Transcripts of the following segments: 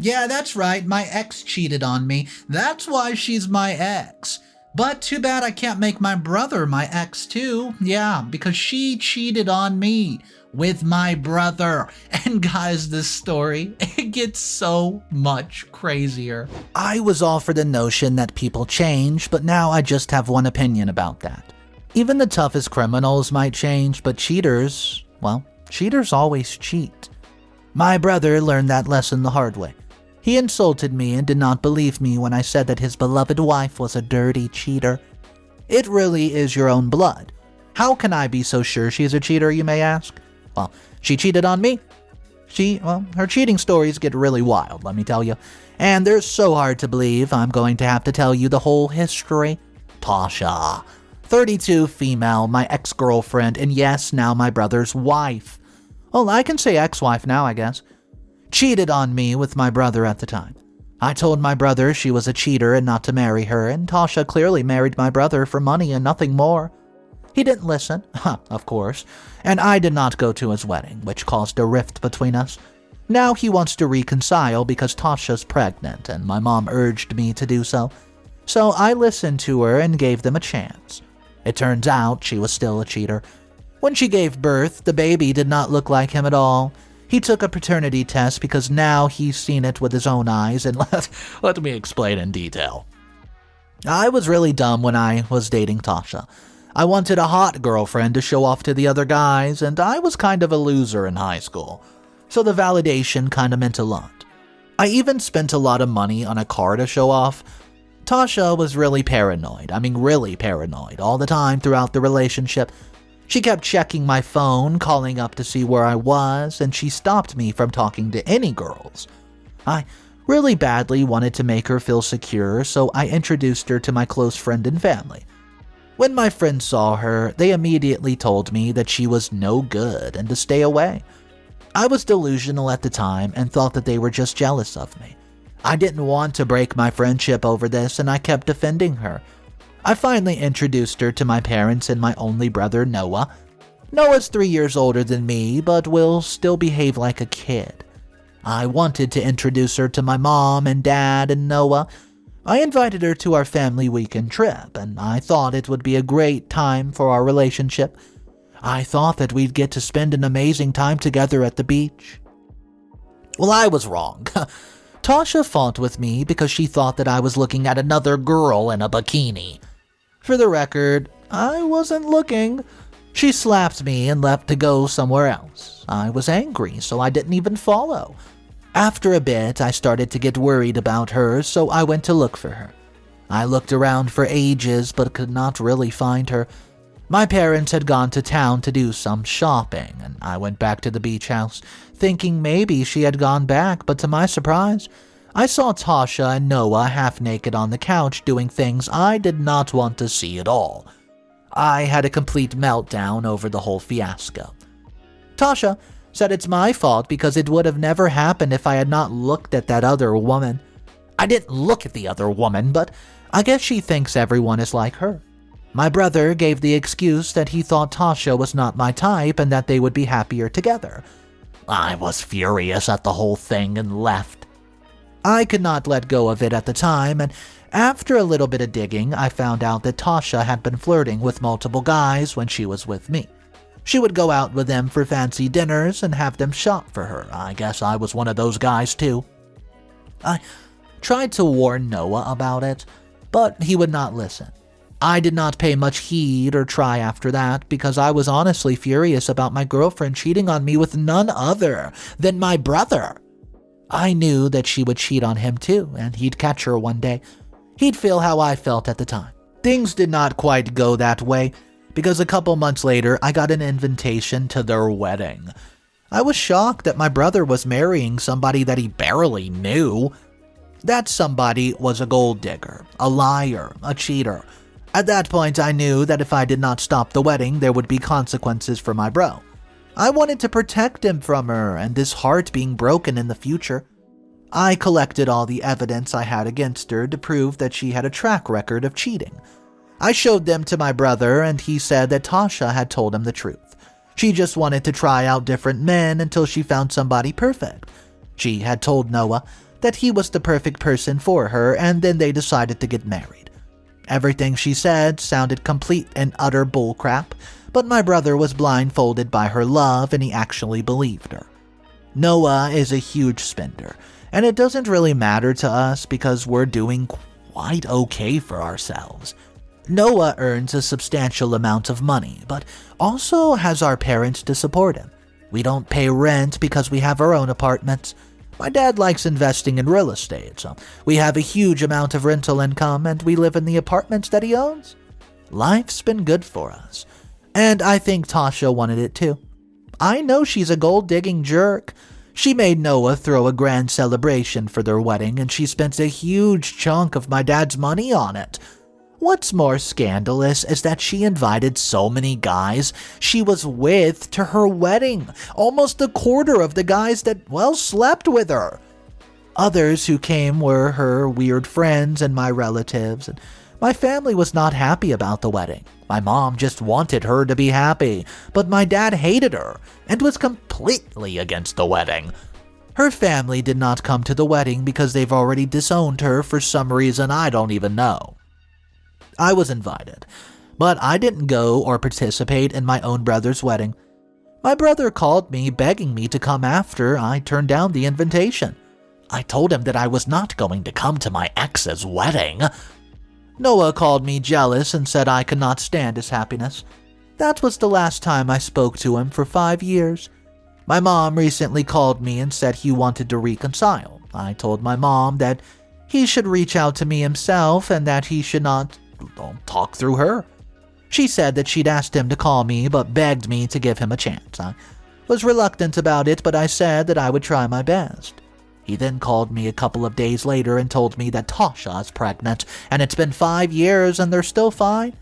Yeah, that's right. My ex cheated on me. That's why she's my ex. But too bad I can't make my brother my ex too. Yeah, because she cheated on me with my brother. And guys, this story, it gets so much crazier. I was all for the notion that people change, but now I just have one opinion about that. Even the toughest criminals might change, but cheaters, well, cheaters always cheat. My brother learned that lesson the hard way. He insulted me and did not believe me when I said that his beloved wife was a dirty cheater. It really is your own blood. How can I be so sure she's a cheater, you may ask? Well, she cheated on me. Her cheating stories get really wild, let me tell you. And they're so hard to believe, I'm going to have to tell you the whole history. Tasha, 32, female, my ex-girlfriend, and yes, now my brother's wife. Well, I can say ex-wife now, I guess. Cheated on me with my brother at the time. I told my brother she was a cheater and not to marry her, and Tasha clearly married my brother for money and nothing more. He didn't listen, of course, and I did not go to his wedding, which caused a rift between us. Now he wants to reconcile because Tasha's pregnant, and my mom urged me to do so. So I listened to her and gave them a chance. It turns out she was still a cheater. When she gave birth, the baby did not look like him at all. He took a paternity test because now he's seen it with his own eyes, and let me explain in detail. I was really dumb when I was dating Tasha. I wanted a hot girlfriend to show off to the other guys, and I was kind of a loser in high school, so the validation kind of meant a lot. I even spent a lot of money on a car to show off. Tasha was really paranoid, all the time throughout the relationship. She kept checking my phone, calling up to see where I was, and she stopped me from talking to any girls. I really badly wanted to make her feel secure, so I introduced her to my close friend and family. When my friends saw her, they immediately told me that she was no good and to stay away. I was delusional at the time and thought that they were just jealous of me. I didn't want to break my friendship over this, and I kept defending her. I finally introduced her to my parents and my only brother, Noah. Noah's 3 years older than me, but will still behave like a kid. I wanted to introduce her to my mom and dad and Noah. I invited her to our family weekend trip, and I thought it would be a great time for our relationship. I thought that we'd get to spend an amazing time together at the beach. Well, I was wrong. Tasha fought with me because she thought that I was looking at another girl in a bikini. For the record, I wasn't looking. She slapped me and left to go somewhere else. I was angry, so I didn't even follow. After a bit, I started to get worried about her, so I went to look for her. I looked around for ages, but could not really find her. My parents had gone to town to do some shopping, and I went back to the beach house, thinking maybe she had gone back, but to my surprise, I saw Tasha and Noah half naked on the couch doing things I did not want to see at all. I had a complete meltdown over the whole fiasco. Tasha said it's my fault because it would have never happened if I had not looked at that other woman. I didn't look at the other woman, but I guess she thinks everyone is like her. My brother gave the excuse that he thought Tasha was not my type and that they would be happier together. I was furious at the whole thing and left. I could not let go of it at the time, and after a little bit of digging, I found out that Tasha had been flirting with multiple guys when she was with me. She would go out with them for fancy dinners and have them shop for her. I guess I was one of those guys too. I tried to warn Noah about it, but he would not listen. I did not pay much heed or try after that because I was honestly furious about my girlfriend cheating on me with none other than my brother. I knew that she would cheat on him too, and he'd catch her one day. He'd feel how I felt at the time. Things did not quite go that way, because a couple months later, I got an invitation to their wedding. I was shocked that my brother was marrying somebody that he barely knew. That somebody was a gold digger, a liar, a cheater. At that point, I knew that if I did not stop the wedding, there would be consequences for my bro. I wanted to protect him from her and his heart being broken in the future. I collected all the evidence I had against her to prove that she had a track record of cheating. I showed them to my brother, and he said that Tasha had told him the truth. She just wanted to try out different men until she found somebody perfect. She had told Noah that he was the perfect person for her, and then they decided to get married. Everything she said sounded complete and utter bullcrap, but my brother was blindfolded by her love and he actually believed her. Noah is a huge spender, and it doesn't really matter to us because we're doing quite okay for ourselves. Noah earns a substantial amount of money, but also has our parents to support him. We don't pay rent because we have our own apartments. My dad likes investing in real estate, so we have a huge amount of rental income and we live in the apartments that he owns. Life's been good for us, and I think Tasha wanted it too. I know she's a gold-digging jerk. She made Noah throw a grand celebration for their wedding and she spent a huge chunk of my dad's money on it. What's more scandalous is that she invited so many guys she was with to her wedding, almost a quarter of the guys that, slept with her. Others who came were her weird friends and my relatives, and my family was not happy about the wedding. My mom just wanted her to be happy, but my dad hated her and was completely against the wedding. Her family did not come to the wedding because they've already disowned her for some reason I don't even know. I was invited, but I didn't go or participate in my own brother's wedding. My brother called me begging me to come after I turned down the invitation. I told him that I was not going to come to my ex's wedding. Noah called me jealous and said I could not stand his happiness. That was the last time I spoke to him for 5 years. My mom recently called me and said he wanted to reconcile. I told my mom that he should reach out to me himself and that he should not talk through her. She said that she'd asked him to call me but begged me to give him a chance. I was reluctant about it, but I said that I would try my best. He then called me a couple of days later and told me that Tasha is pregnant and it's been 5 years and they're still fine.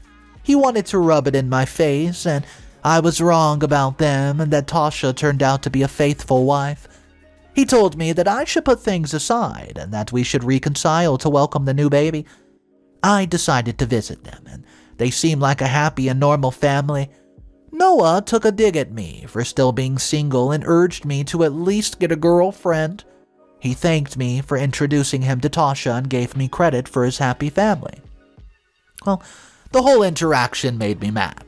He wanted to rub it in my face and I was wrong about them and that Tasha turned out to be a faithful wife. He told me that I should put things aside and that we should reconcile to welcome the new baby. I decided to visit them, and they seemed like a happy and normal family. Noah took a dig at me for still being single and urged me to at least get a girlfriend. He thanked me for introducing him to Tasha and gave me credit for his happy family. The whole interaction made me mad.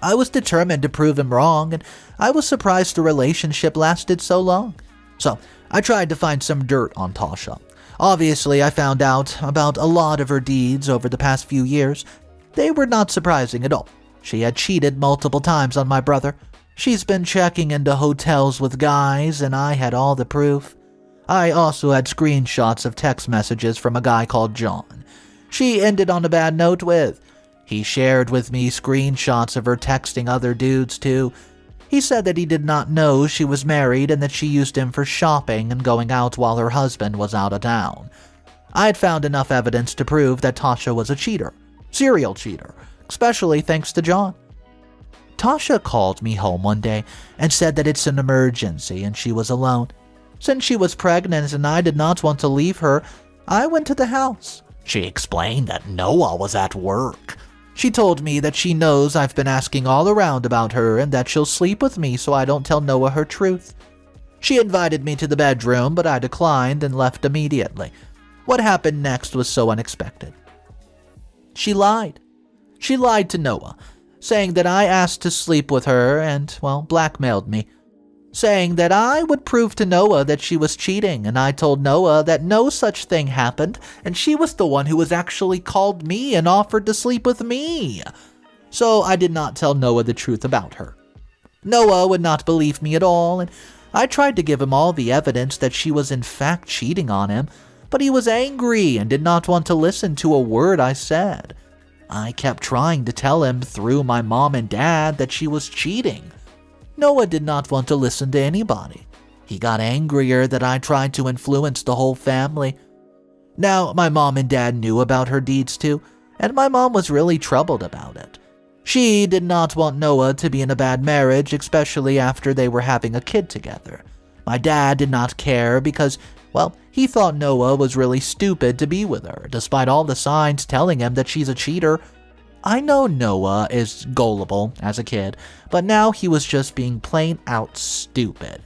I was determined to prove him wrong, and I was surprised the relationship lasted so long. So I tried to find some dirt on Tasha. Obviously, I found out about a lot of her deeds over the past few years. They were not surprising at all. She had cheated multiple times on my brother. She's been checking into hotels with guys, and I had all the proof. I also had screenshots of text messages from a guy called John. She ended on a bad note with. He shared with me screenshots of her texting other dudes too. He said that he did not know she was married and that she used him for shopping and going out while her husband was out of town. I had found enough evidence to prove that Tasha was a cheater, serial cheater, especially thanks to John. Tasha called me home one day and said that it's an emergency and she was alone. Since she was pregnant and I did not want to leave her, I went to the house. She explained that Noah was at work. She told me that she knows I've been asking all around about her and that she'll sleep with me so I don't tell Noah her truth. She invited me to the bedroom, but I declined and left immediately. What happened next was so unexpected. She lied. She lied to Noah, saying that I asked to sleep with her and, blackmailed me. Saying that I would prove to Noah that she was cheating, and I told Noah that no such thing happened, and she was the one who was actually called me and offered to sleep with me. So I did not tell Noah the truth about her. Noah would not believe me at all, and I tried to give him all the evidence that she was in fact cheating on him, but he was angry and did not want to listen to a word I said. I kept trying to tell him through my mom and dad that she was cheating. Noah did not want to listen to anybody. He got angrier that I tried to influence the whole family. Now, my mom and dad knew about her deeds too, and my mom was really troubled about it. She did not want Noah to be in a bad marriage, especially after they were having a kid together. My dad did not care because, he thought Noah was really stupid to be with her, despite all the signs telling him that she's a cheater. I know Noah is gullible as a kid, but now he was just being plain out stupid.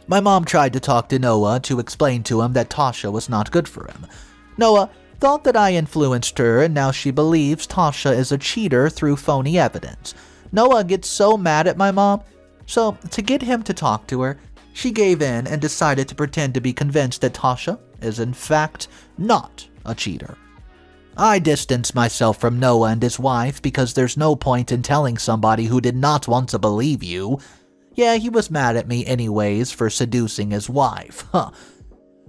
My mom tried to talk to Noah to explain to him that Tasha was not good for him. Noah thought that I influenced her, and now she believes Tasha is a cheater through phony evidence. Noah gets so mad at my mom, so to get him to talk to her, she gave in and decided to pretend to be convinced that Tasha is in fact not a cheater. I distanced myself from Noah and his wife because there's no point in telling somebody who did not want to believe you. Yeah, he was mad at me anyways for seducing his wife.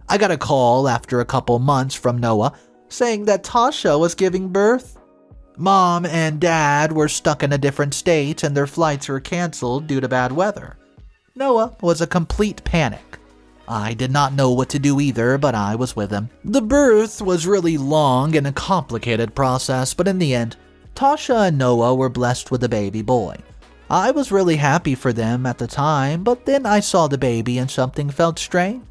I got a call after a couple months from Noah saying that Tasha was giving birth. Mom and Dad were stuck in a different state and their flights were canceled due to bad weather. Noah was a complete panic. I did not know what to do either, but I was with him. The birth was really long and a complicated process, but in the end, Tasha and Noah were blessed with a baby boy. I was really happy for them at the time, but then I saw the baby and something felt strange.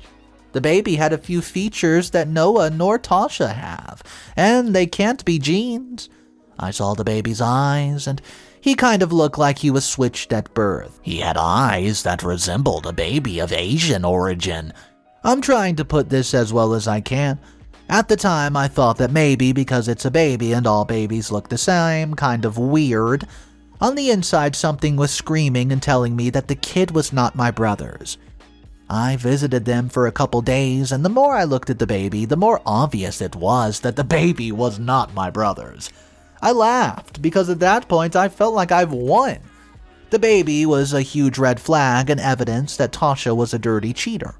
The baby had a few features that Noah nor Tasha have, and they can't be genes. I saw the baby's eyes, and he kind of looked like he was switched at birth. He had eyes that resembled a baby of Asian origin. I'm trying to put this as well as I can. At the time, I thought that maybe because it's a baby and all babies look the same, kind of weird. On the inside, something was screaming and telling me that the kid was not my brother's. I visited them for a couple days, and the more I looked at the baby, the more obvious it was that the baby was not my brother's. I laughed because at that point I felt like I've won. The baby was a huge red flag and evidence that Tasha was a dirty cheater.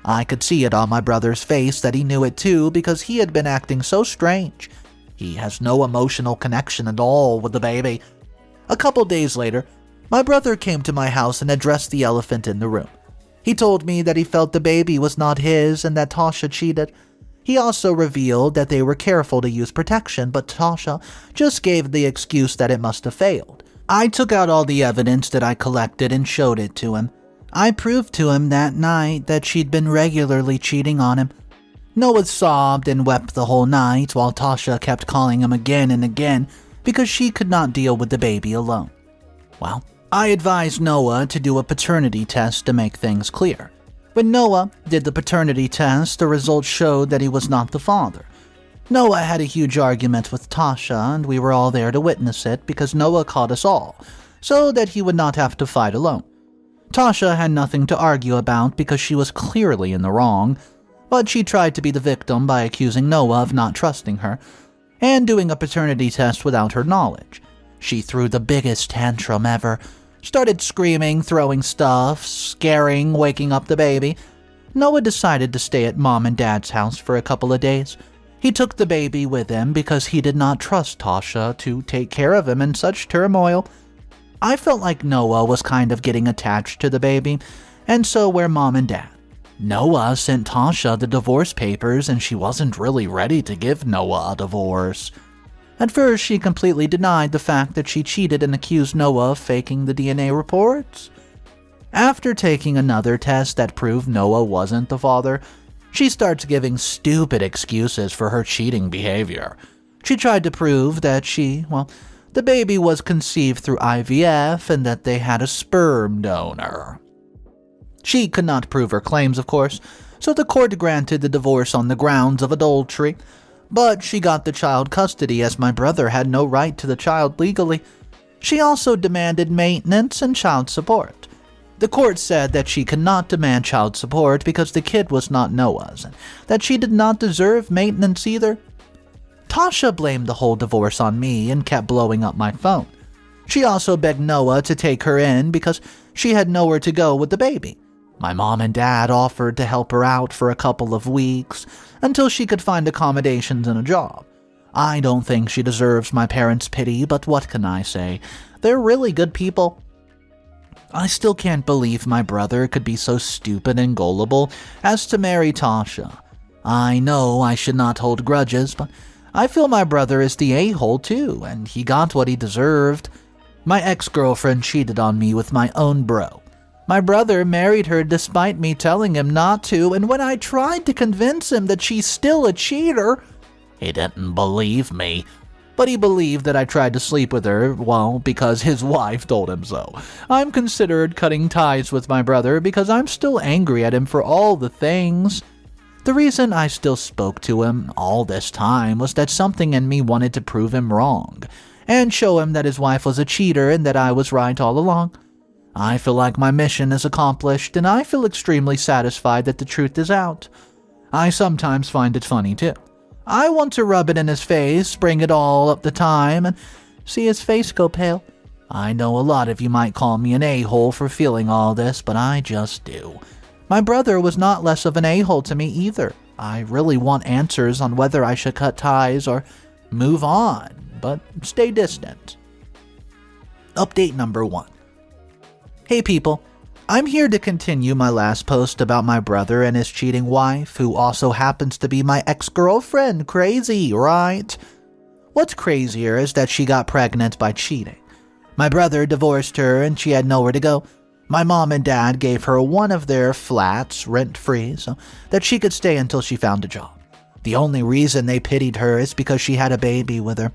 I could see it on my brother's face that he knew it too because he had been acting so strange. He has no emotional connection at all with the baby. A couple days later, my brother came to my house and addressed the elephant in the room. He told me that he felt the baby was not his and that Tasha cheated. He also revealed that they were careful to use protection, but Tasha just gave the excuse that it must have failed. I took out all the evidence that I collected and showed it to him. I proved to him that night that she'd been regularly cheating on him. Noah sobbed and wept the whole night while Tasha kept calling him again and again because she could not deal with the baby alone. Well, I advised Noah to do a paternity test to make things clear. When Noah did the paternity test, the results showed that he was not the father. Noah had a huge argument with Tasha, and we were all there to witness it because Noah caught us all, so that he would not have to fight alone. Tasha had nothing to argue about because she was clearly in the wrong, but she tried to be the victim by accusing Noah of not trusting her and doing a paternity test without her knowledge. She threw the biggest tantrum ever, started screaming, throwing stuff, scaring, waking up the baby. Noah decided to stay at Mom and Dad's house for a couple of days. He took the baby with him because he did not trust Tasha to take care of him in such turmoil. I felt like Noah was kind of getting attached to the baby, and so were Mom and Dad. Noah sent Tasha the divorce papers, and she wasn't really ready to give Noah a divorce. At first, she completely denied the fact that she cheated and accused Noah of faking the DNA reports. After taking another test that proved Noah wasn't the father, she starts giving stupid excuses for her cheating behavior. She tried to prove that the baby was conceived through IVF and that they had a sperm donor. She could not prove her claims, of course, so the court granted the divorce on the grounds of adultery. But she got the child custody as my brother had no right to the child legally. She also demanded maintenance and child support. The court said that she could not demand child support because the kid was not Noah's, and that she did not deserve maintenance either. Tasha blamed the whole divorce on me and kept blowing up my phone. She also begged Noah to take her in because she had nowhere to go with the baby. My mom and dad offered to help her out for a couple of weeks until she could find accommodations and a job. I don't think she deserves my parents' pity, but what can I say? They're really good people. I still can't believe my brother could be so stupid and gullible as to marry Tasha. I know I should not hold grudges, but I feel my brother is the a-hole too, and he got what he deserved. My ex-girlfriend cheated on me with my own bro. My brother married her despite me telling him not to, and when I tried to convince him that she's still a cheater, he didn't believe me. But he believed that I tried to sleep with her, well, because his wife told him so. I'm considered cutting ties with my brother because I'm still angry at him for all the things. The reason I still spoke to him all this time was that something in me wanted to prove him wrong, and show him that his wife was a cheater and that I was right all along. I feel like my mission is accomplished, and I feel extremely satisfied that the truth is out. I sometimes find it funny too. I want to rub it in his face, bring it all up the time, and see his face go pale. I know a lot of you might call me an a-hole for feeling all this, but I just do. My brother was not less of an a-hole to me either. I really want answers on whether I should cut ties or move on, but stay distant. Update number 1. Hey people, I'm here to continue my last post about my brother and his cheating wife, who also happens to be my ex-girlfriend. Crazy, right? What's crazier is that she got pregnant by cheating. My brother divorced her and she had nowhere to go. My mom and dad gave her one of their flats rent-free so that she could stay until she found a job. The only reason they pitied her is because she had a baby with her.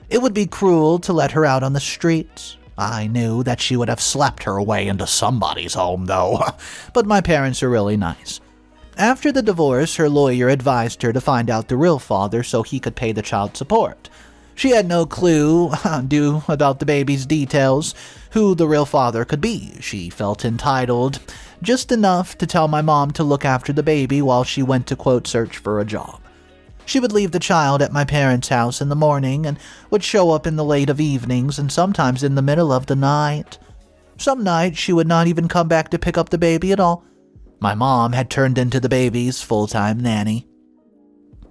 It would be cruel to let her out on the streets. I knew that she would have slept her way into somebody's home, though, but my parents are really nice. After the divorce, her lawyer advised her to find out the real father so he could pay the child support. She had no clue about the baby's details, who the real father could be. She felt entitled, just enough to tell my mom to look after the baby while she went to, quote, search for a job. She would leave the child at my parents' house in the morning and would show up in the late of evenings and sometimes in the middle of the night. Some nights she would not even come back to pick up the baby at all. My mom had turned into the baby's full-time nanny.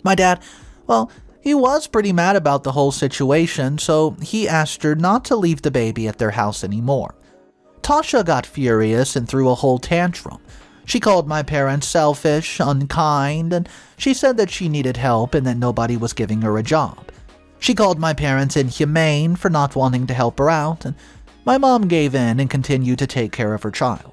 My dad, well, he was pretty mad about the whole situation, so he asked her not to leave the baby at their house anymore. Tasha got furious and threw a whole tantrum. She called my parents selfish, unkind, and she said that she needed help and that nobody was giving her a job. She called my parents inhumane for not wanting to help her out, and my mom gave in and continued to take care of her child.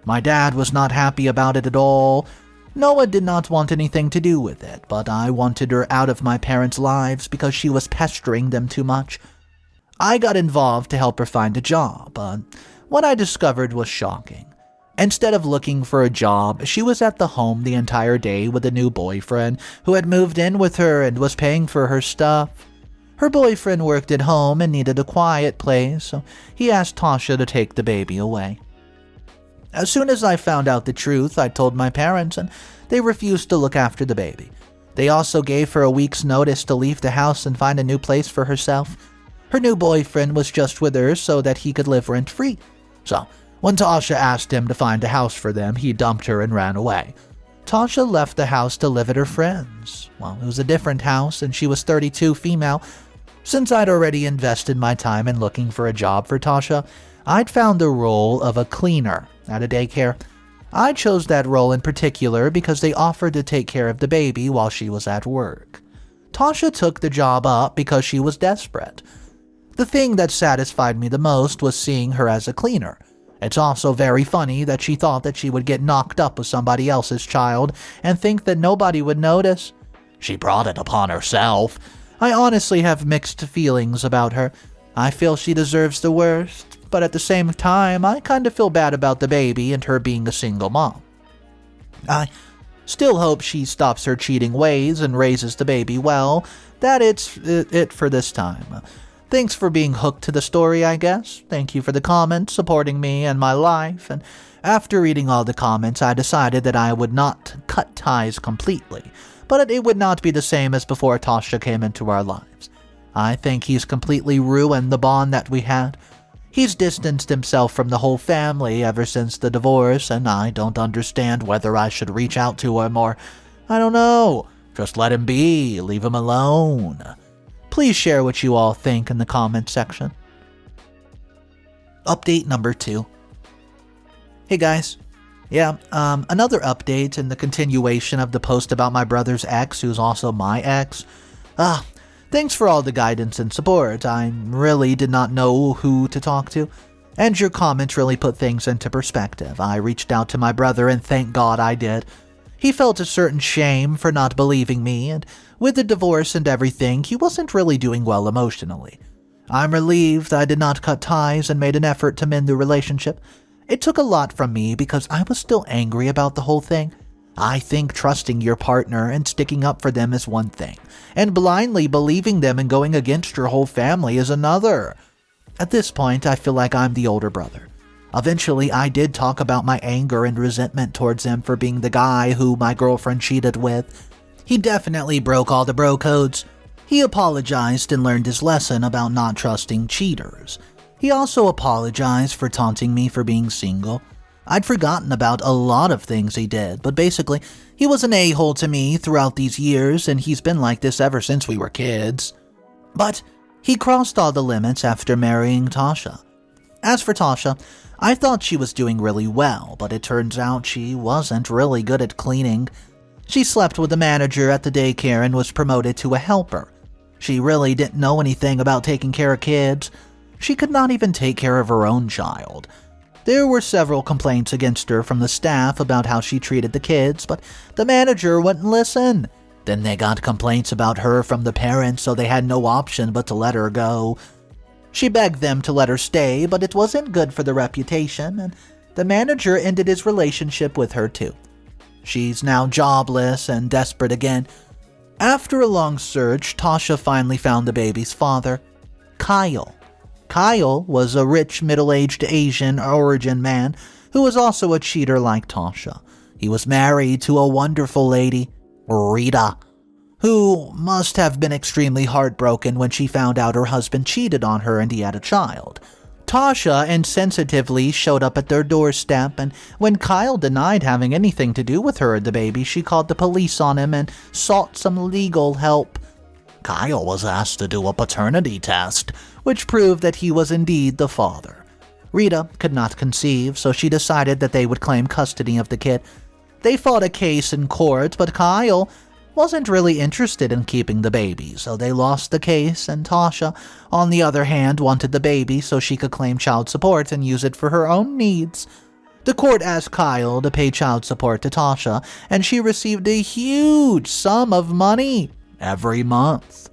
My dad was not happy about it at all. Noah did not want anything to do with it, but I wanted her out of my parents' lives because she was pestering them too much. I got involved to help her find a job, but what I discovered was shocking. Instead of looking for a job, she was at the home the entire day with a new boyfriend who had moved in with her and was paying for her stuff. Her boyfriend worked at home and needed a quiet place, so he asked Tasha to take the baby away. As soon as I found out the truth, I told my parents, and they refused to look after the baby. They also gave her a week's notice to leave the house and find a new place for herself. Her new boyfriend was just with her so that he could live rent-free. So, when Tasha asked him to find a house for them, he dumped her and ran away. Tasha left the house to live at her friend's. Well, it was a different house, and she was 32, female. Since I'd already invested my time in looking for a job for Tasha, I'd found the role of a cleaner at a daycare. I chose that role in particular because they offered to take care of the baby while she was at work. Tasha took the job up because she was desperate. The thing that satisfied me the most was seeing her as a cleaner. It's also very funny that she thought that she would get knocked up with somebody else's child and think that nobody would notice. She brought it upon herself. I honestly have mixed feelings about her. I feel she deserves the worst, but at the same time, I kind of feel bad about the baby and her being a single mom. I still hope she stops her cheating ways and raises the baby well. That's it for this time. Thanks for being hooked to the story, I guess. Thank you for the comments, supporting me and my life, and after reading all the comments, I decided that I would not cut ties completely, but it would not be the same as before Tasha came into our lives. I think he's completely ruined the bond that we had. He's distanced himself from the whole family ever since the divorce, and I don't understand whether I should reach out to him or, I don't know, just let him be, leave him alone. Please share what you all think in the comment section. Update number 2. Hey guys. Yeah, another update in the continuation of the post about my brother's ex, who's also my ex. Thanks for all the guidance and support. I really did not know who to talk to, and your comments really put things into perspective. I reached out to my brother, and thank God I did. He felt a certain shame for not believing me, and with the divorce and everything, he wasn't really doing well emotionally. I'm relieved I did not cut ties and made an effort to mend the relationship. It took a lot from me because I was still angry about the whole thing. I think trusting your partner and sticking up for them is one thing, and blindly believing them and going against your whole family is another. At this point, I feel like I'm the older brother. Eventually, I did talk about my anger and resentment towards him for being the guy who my girlfriend cheated with. He definitely broke all the bro codes. He apologized and learned his lesson about not trusting cheaters. He also apologized for taunting me for being single. I'd forgotten about a lot of things he did, but basically, he was an a-hole to me throughout these years, and he's been like this ever since we were kids. But he crossed all the limits after marrying Tasha. As for Tasha, I thought she was doing really well, but it turns out she wasn't really good at cleaning. She slept with the manager at the daycare and was promoted to a helper. She really didn't know anything about taking care of kids. She could not even take care of her own child. There were several complaints against her from the staff about how she treated the kids, but the manager wouldn't listen. Then they got complaints about her from the parents, so they had no option but to let her go. She begged them to let her stay, but it wasn't good for the reputation, and the manager ended his relationship with her too. She's now jobless and desperate again. After a long search, Tasha finally found the baby's father, Kyle. Kyle was a rich, middle-aged Asian origin man who was also a cheater like Tasha. He was married to a wonderful lady, Rita, who must have been extremely heartbroken when she found out her husband cheated on her and he had a child. Tasha insensitively showed up at their doorstep, and when Kyle denied having anything to do with her and the baby, she called the police on him and sought some legal help. Kyle was asked to do a paternity test, which proved that he was indeed the father. Rita could not conceive, so she decided that they would claim custody of the kid. They fought a case in court, but Kyle wasn't really interested in keeping the baby, so they lost the case, and Tasha, on the other hand, wanted the baby so she could claim child support and use it for her own needs. The court asked Kyle to pay child support to Tasha, and she received a huge sum of money every month.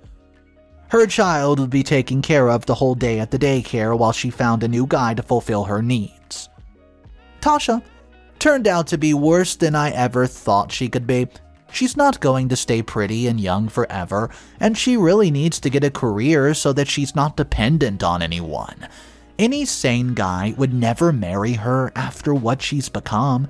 Her child would be taken care of the whole day at the daycare while she found a new guy to fulfill her needs. Tasha turned out to be worse than I ever thought she could be. She's not going to stay pretty and young forever, and she really needs to get a career so that she's not dependent on anyone. Any sane guy would never marry her after what she's become.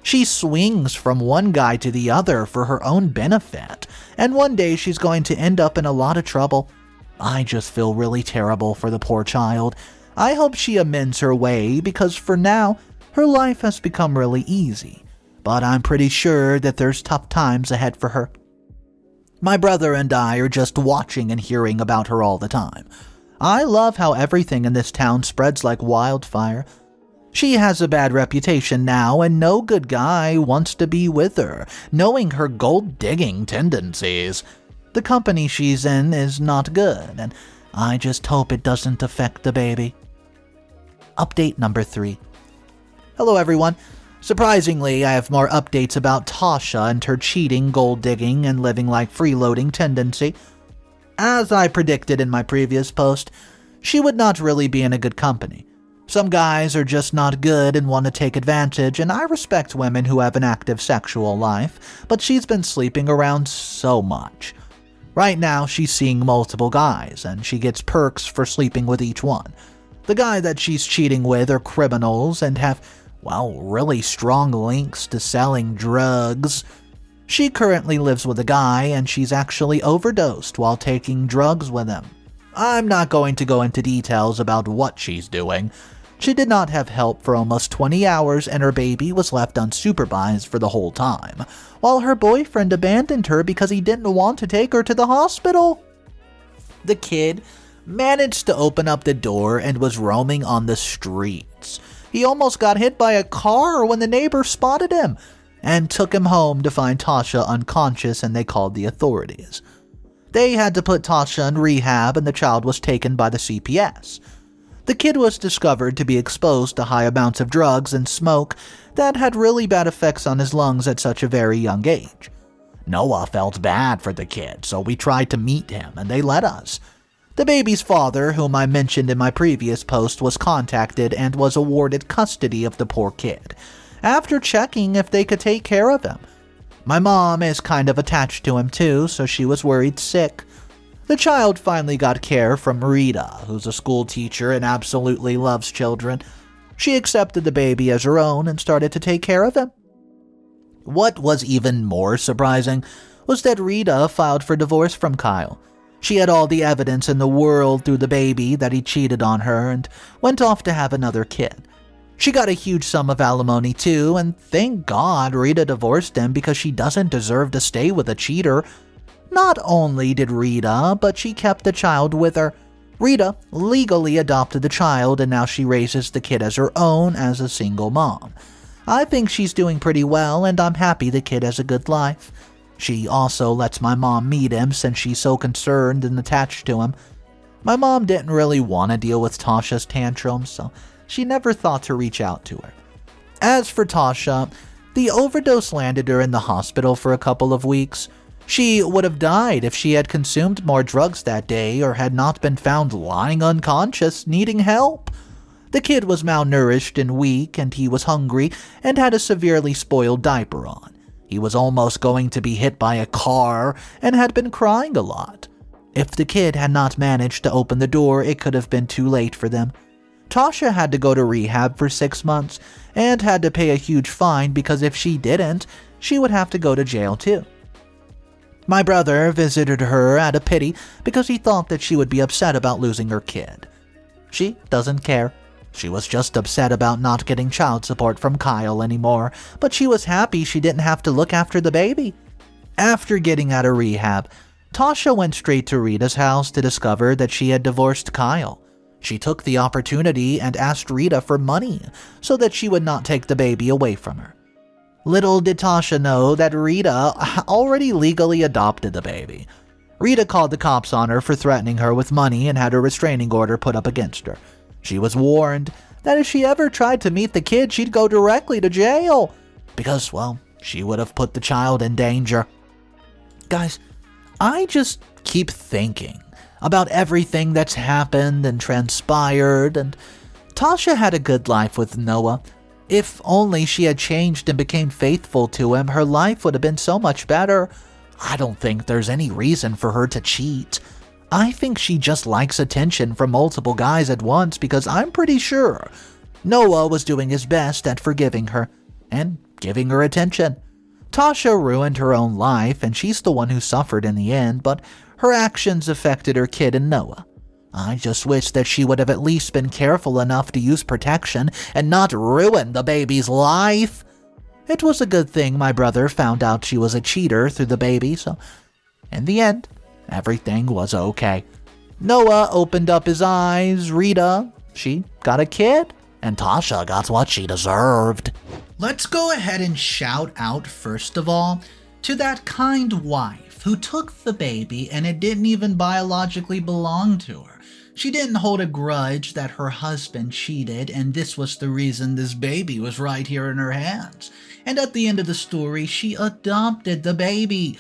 She swings from one guy to the other for her own benefit, and one day she's going to end up in a lot of trouble. I just feel really terrible for the poor child. I hope she amends her way because for now, her life has become really easy. But I'm pretty sure that there's tough times ahead for her. My brother and I are just watching and hearing about her all the time. I love how everything in this town spreads like wildfire. She has a bad reputation now, and no good guy wants to be with her, knowing her gold-digging tendencies. The company she's in is not good, and I just hope it doesn't affect the baby. Update number 3. Hello everyone. Surprisingly, I have more updates about Tasha and her cheating, gold-digging, and living like freeloading tendency. As I predicted in my previous post, she would not really be in a good company. Some guys are just not good and want to take advantage, and I respect women who have an active sexual life, but she's been sleeping around so much. Right now, she's seeing multiple guys, and she gets perks for sleeping with each one. The guy that she's cheating with are criminals and have really strong links to selling drugs. She currently lives with a guy, and she's actually overdosed while taking drugs with him. I'm not going to go into details about what she's doing. She did not have help for almost 20 hours, and her baby was left unsupervised for the whole time, while her boyfriend abandoned her because he didn't want to take her to the hospital. The kid managed to open up the door and was roaming on the streets. He almost got hit by a car when the neighbor spotted him and took him home to find Tasha unconscious, and they called the authorities. They had to put Tasha in rehab, and the child was taken by the CPS. The kid was discovered to be exposed to high amounts of drugs and smoke that had really bad effects on his lungs at such a very young age. Noah felt bad for the kid, so we tried to meet him, and they let us. The baby's father, whom I mentioned in my previous post, was contacted and was awarded custody of the poor kid, after checking if they could take care of him. My mom is kind of attached to him too, so she was worried sick. The child finally got care from Rita, who's a school teacher and absolutely loves children. She accepted the baby as her own and started to take care of him. What was even more surprising was that Rita filed for divorce from Kyle. She had all the evidence in the world through the baby that he cheated on her and went off to have another kid. She got a huge sum of alimony too, and thank God Rita divorced him because she doesn't deserve to stay with a cheater. Not only did Rita, but she kept the child with her. Rita legally adopted the child, and now she raises the kid as her own as a single mom. I think she's doing pretty well, and I'm happy the kid has a good life. She also lets my mom meet him since she's so concerned and attached to him. My mom didn't really want to deal with Tasha's tantrums, so she never thought to reach out to her. As for Tasha, the overdose landed her in the hospital for a couple of weeks. She would have died if she had consumed more drugs that day or had not been found lying unconscious, needing help. The kid was malnourished and weak, and he was hungry and had a severely spoiled diaper on. He was almost going to be hit by a car and had been crying a lot. If the kid had not managed to open the door, it could have been too late for them. Tasha had to go to rehab for 6 months and had to pay a huge fine because if she didn't, she would have to go to jail too. My brother visited her out of pity because he thought that she would be upset about losing her kid. She doesn't care. She was just upset about not getting child support from Kyle anymore, but she was happy she didn't have to look after the baby. After getting out of rehab, Tasha went straight to Rita's house to discover that she had divorced Kyle. She took the opportunity and asked Rita for money so that she would not take the baby away from her. Little did Tasha know that Rita already legally adopted the baby. Rita called the cops on her for threatening her with money and had a restraining order put up against her. She was warned that if she ever tried to meet the kid, she'd go directly to jail because, well, she would have put the child in danger. Guys, I just keep thinking about everything that's happened and transpired, and Tasha had a good life with Noah. If only she had changed and became faithful to him, her life would have been so much better. I don't think there's any reason for her to cheat. I think she just likes attention from multiple guys at once because I'm pretty sure Noah was doing his best at forgiving her and giving her attention. Tasha ruined her own life and she's the one who suffered in the end, but her actions affected her kid and Noah. I just wish that she would have at least been careful enough to use protection and not ruin the baby's life. It was a good thing my brother found out she was a cheater through the baby, so in the end, everything was okay. Noah opened up his eyes, Rita, she got a kid, and Tasha got what she deserved. Let's go ahead and shout out, first of all, to that kind wife who took the baby and it didn't even biologically belong to her. She didn't hold a grudge that her husband cheated, and this was the reason this baby was right here in her hands. And at the end of the story, she adopted the baby.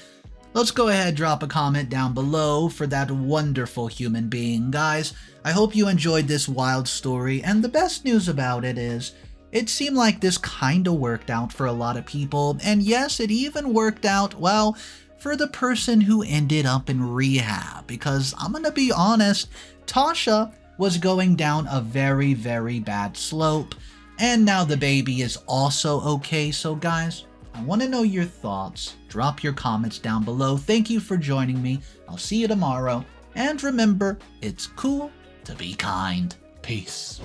Let's go ahead, drop a comment down below for that wonderful human being. Guys, I hope you enjoyed this wild story, and the best news about it is, it seemed like this kinda worked out for a lot of people, and yes, it even worked out, well, for the person who ended up in rehab, because I'm gonna be honest, Tasha was going down a very, very bad slope, and now the baby is also okay. So guys, I want to know your thoughts. Drop your comments down below. Thank you for joining me. I'll see you tomorrow, and remember, it's cool to be kind. Peace.